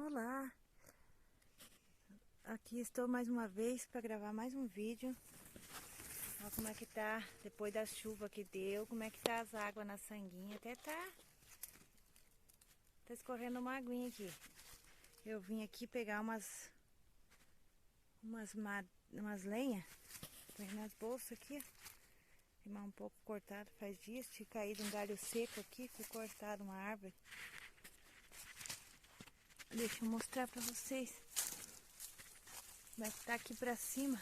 Olá! Aqui estou mais uma vez para gravar mais um vídeo. Olha como é que tá, depois da chuva que deu, como é que tá as águas na sanguinha. Até tá escorrendo uma aguinha aqui. Eu vim aqui pegar umas lenhas, põe nas bolsas aqui. Limar um pouco cortado, faz dias, tinha caído um galho seco aqui, foi cortado uma árvore. Deixa eu mostrar para vocês como é que tá aqui pra cima.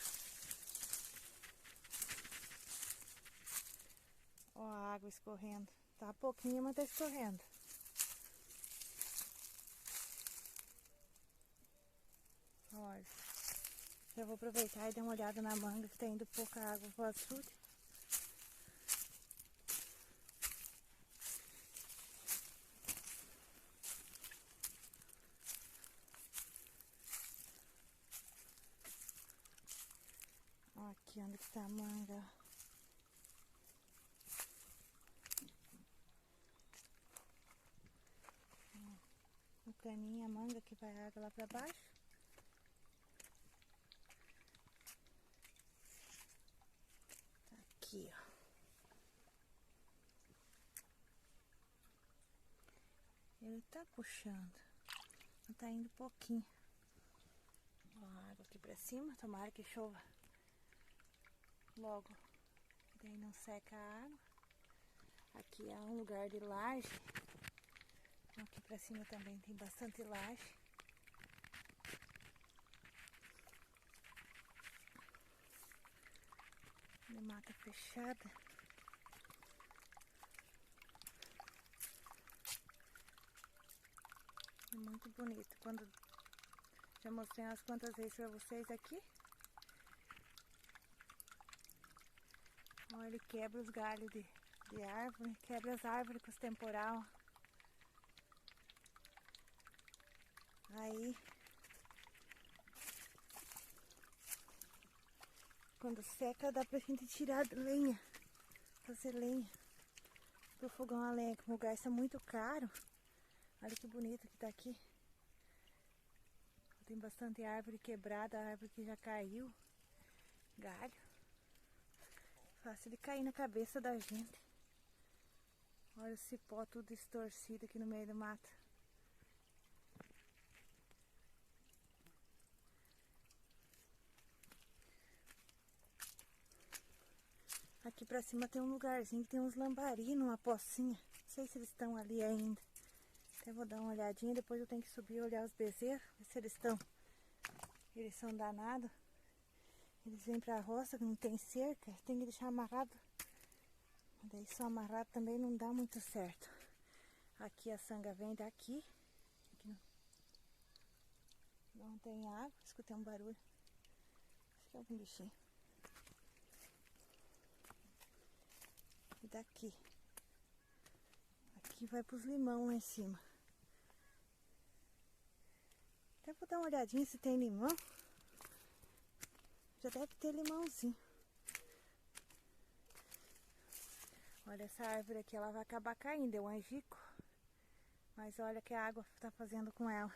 Ó a água escorrendo. Tá pouquinho, mas tá escorrendo. Olha. Eu vou aproveitar e dar uma olhada na manga que tá indo pouca água pro açude. Ó, aqui onde que tá a manga. Um caninho, a manga que vai água lá pra baixo. Tá aqui, ó. Ele tá puxando. Tá indo pouquinho. Ó, a água aqui pra cima. Tomara que chova logo. Daí não seca a água. Aqui é um lugar de laje. Aqui pra cima também tem bastante laje. De mata fechada. É muito bonito. Já mostrei umas quantas vezes pra vocês aqui. Ó, ele quebra os galhos de árvore, quebra as árvores com os temporal. Aí, quando seca, dá pra gente tirar lenha, fazer lenha pro fogão a lenha, que o lugar está muito caro. Olha que bonito que tá aqui. Tem bastante árvore quebrada, árvore que já caiu, galho. Fácil de cair na cabeça da gente. Olha o cipó tudo distorcido aqui no meio do mato. Aqui pra cima tem um lugarzinho que tem uns lambari numa pocinha. Não sei se eles estão ali ainda. Até vou dar uma olhadinha, depois eu tenho que subir e olhar os bezerros, ver se eles estão. Eles são danados. Eles vêm pra roça, não tem cerca, tem que deixar amarrado. Daí só amarrado também não dá muito certo. Aqui a sanga vem daqui. Aqui não tem água, escutei um barulho. Acho que é algum bichinho. E daqui. Aqui vai pros limão lá em cima. Até vou dar uma olhadinha se tem limão. Já deve ter limãozinho. Olha essa árvore aqui, ela vai acabar caindo, é um angico. Mas olha que a água tá fazendo com ela.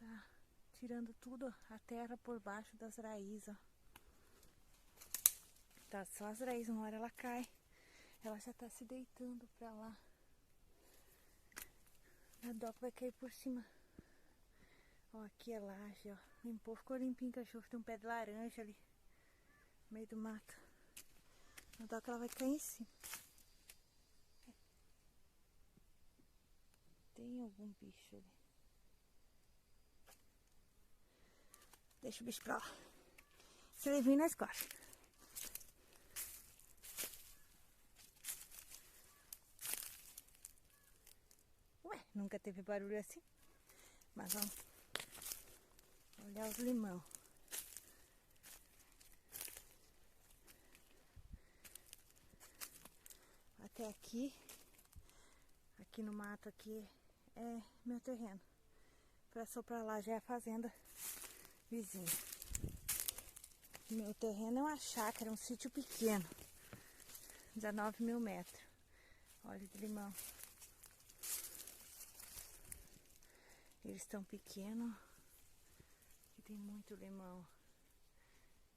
Tá tirando tudo, a terra por baixo das raízes, ó. Tá só as raízes, uma hora ela cai. Ela já tá se deitando pra lá. A doca vai cair por cima. Ó, aqui é laje, ó. Limpou, ficou limpinho, cachorro. Tem um pé de laranja ali, no meio do mato. A doca ela vai cair em cima. Tem algum bicho ali. Deixa o bicho pra lá. Se ele vir, nós corre. Ué, nunca teve barulho assim. Mas vamos olhar os limão. Até aqui no mato aqui é meu terreno. Pra soprar lá já é a fazenda vizinha. Meu terreno é uma chácara, um sítio pequeno. 19 mil metros. Olha de limão. Eles estão pequenos. Aqui tem muito limão.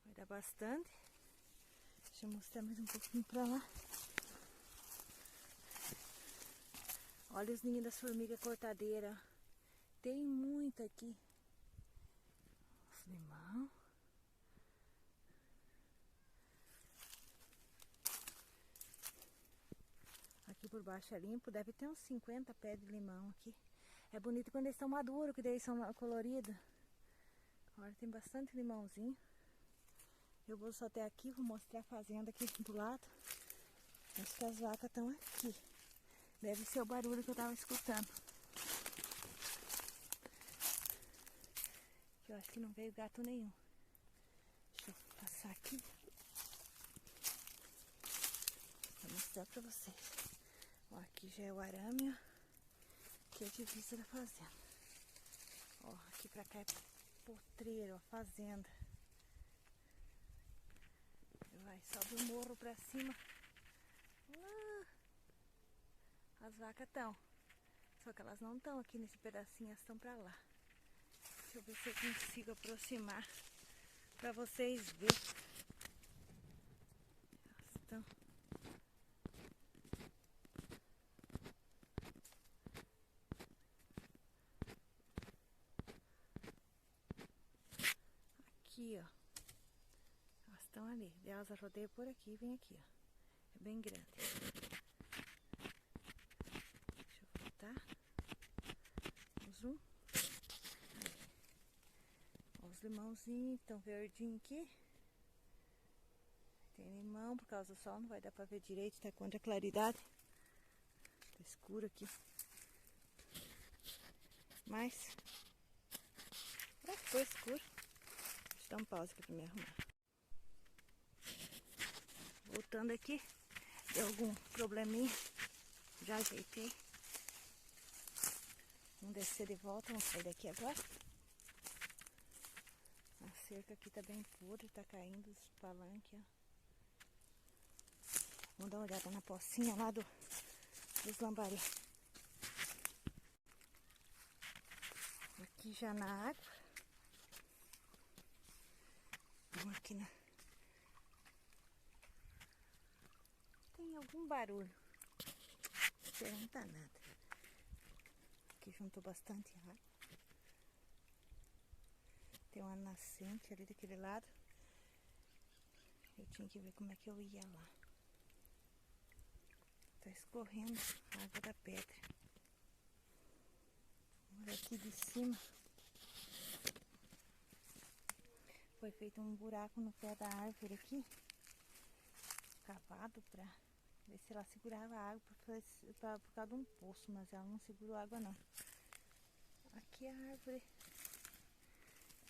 Vai dar bastante. Deixa eu mostrar mais um pouquinho pra lá. Olha os ninhos das formigas cortadeiras. Tem muito aqui. Os limão. Aqui por baixo é limpo. Deve ter uns 50 pés de limão aqui. É bonito quando eles estão maduros, que daí eles são coloridos. Olha, tem bastante limãozinho. Eu vou só até aqui, vou mostrar a fazenda aqui do lado. Acho que as vacas estão aqui. Deve ser o barulho que eu tava escutando. Eu acho que não veio gato nenhum. Deixa eu passar aqui. Vou mostrar pra vocês. Ó, aqui já é o arame, ó. Aqui é a divisa da fazenda. Ó, aqui pra cá é potreiro, ó, fazenda. Vai, sobe o morro pra cima. Lá. As vacas estão. Só que elas não estão aqui nesse pedacinho, elas estão pra lá. Deixa eu ver se eu consigo aproximar pra vocês verem. Elas estão. Aqui, ó. Elas estão ali. Elas rodeiam por aqui e vem aqui, ó. É bem grande. Deixa eu voltar. O zoom. Ó, os limãozinhos estão verdinhos aqui. Tem limão, por causa do sol não vai dar pra ver direito, tá contra a claridade. Tá escuro aqui. Mas ficou escuro. Deixa eu dar um pause aqui pra me arrumar. Voltando aqui, deu algum probleminha. Já ajeitei. Vamos descer de volta, vamos sair daqui agora. A cerca aqui tá bem podre, tá caindo os palanques, ó. Vamos dar uma olhada na pocinha lá dos lambari. Aqui já na água. Vamos aqui na... Tem algum barulho. Não tá nada. Aqui juntou bastante água. Tem uma nascente ali daquele lado. Eu tinha que ver como é que eu ia lá. Tá escorrendo a água da pedra. Olha aqui de cima. Foi feito um buraco no pé da árvore aqui. Cavado pra ver se ela segurava a água por causa de um poço. Mas ela não segurou água não. Aqui a árvore.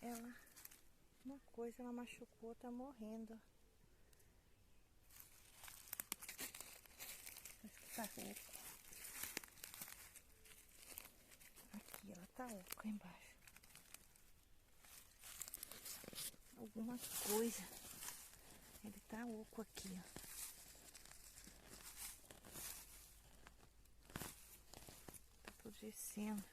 Ela... Uma coisa ela machucou, tá morrendo. Acho que tá oco. Aqui ela tá oca embaixo. Alguma coisa. Ele tá oco aqui, ó. Tá apodrecendo.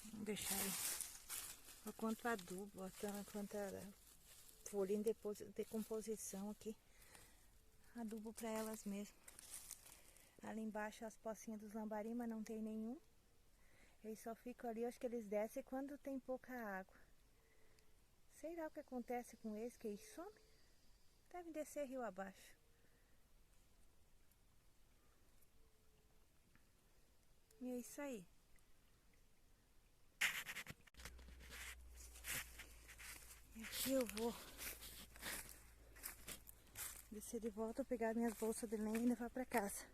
Vamos deixar aí. Olha quanto adubo, ó, quanta folha em decomposição aqui. Adubo para elas mesmo. Ali embaixo as pocinhas dos lambari, mas não tem nenhum. Eles só ficam ali, acho que eles descem quando tem pouca água. Sei lá o que acontece com eles, que eles somem. Devem descer rio abaixo. E é isso aí. E aqui eu vou descer de volta, pegar minhas bolsas de lenha e levar para casa.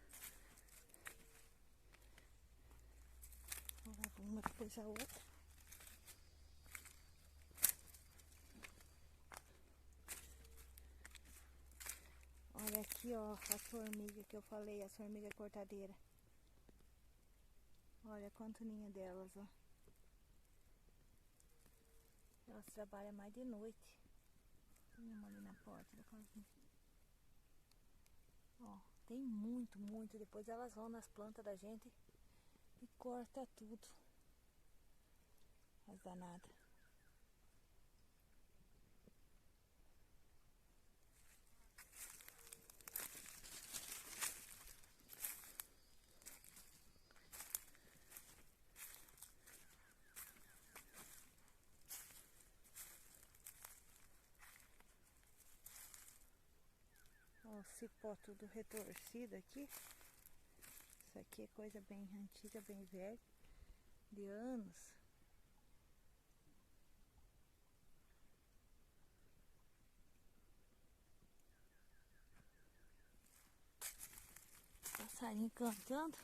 Vou lavar uma, depois a outra. Olha aqui, ó, as formigas que eu falei, as formigas cortadeiras. Olha quanto ninho delas, ó. Elas trabalham mais de noite. Tem uma ali na porta da cozinha. Ó, tem muito, muito. Depois elas vão nas plantas da gente e corta tudo. As danadas. Ó, o cipó tudo retorcido aqui. Isso aqui é coisa bem antiga, bem velha, de anos. Passarinho cantando.